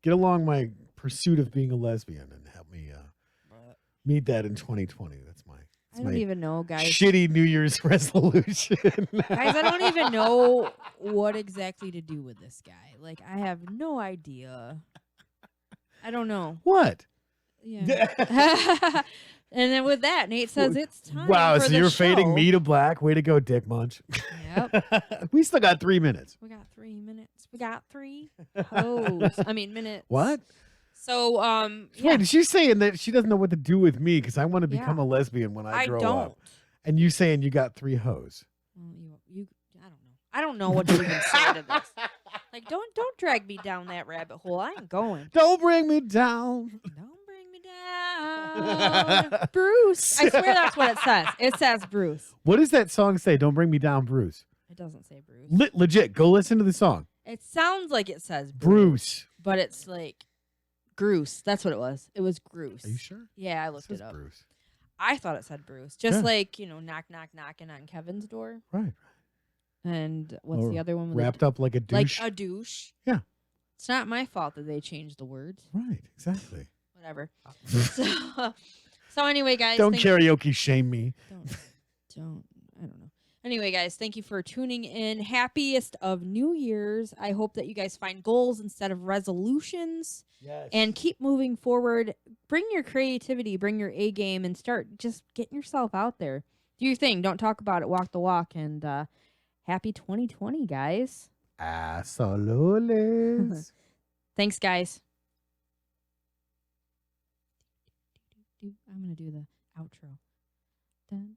Get along my pursuit of being a lesbian and help me meet that in 2020. That's I don't even know, guys. shitty New Year's resolution. Guys, I don't even know what exactly to do with this guy. Like, I have no idea. I don't know. What? Yeah. And then with that, Nate says it's time. Wow, for so the you're fading show. me to black. Way to go, Dick Munch. Yep. We still got 3 minutes. We got 3 minutes. We got 3 hoes. I mean, minutes. What? So, yeah. Wait, she's saying that she doesn't know what to do with me because I want to become Yeah. a lesbian when I grow don't. up. And you saying you got 3 hoes. Well, I don't know. I don't know what to even say to this. Like, don't drag me down that rabbit hole. I ain't going. Don't bring me down. Don't bring me down, Bruce. I swear that's what it says. It says Bruce. What does that song say? Don't bring me down, Bruce. It doesn't say Bruce. Legit, go listen to the song. It sounds like it says Bruce. but it's like Groose. That's what it was. It was Groose. Are you sure? Yeah, I It looked says it up. Bruce. I thought it said Bruce. Just Yeah. like, knock, knock, knocking on Kevin's door. Right. And what's Or the other one? With wrapped up like a douche. Like a douche. Yeah. It's not my fault that they changed the words. Right, exactly. Whatever. So anyway, guys. Don't thank- karaoke shame me. Don't. I don't know. Anyway, guys, thank you for tuning in. Happiest of New Year's. I hope that you guys find goals instead of resolutions. Yes. And keep moving forward. Bring your creativity, bring your A game, and start just getting yourself out there. Do your thing. Don't talk about it. Walk the walk. And happy 2020, guys. Absolutely. Thanks, guys. I'm going to do the outro. Dun,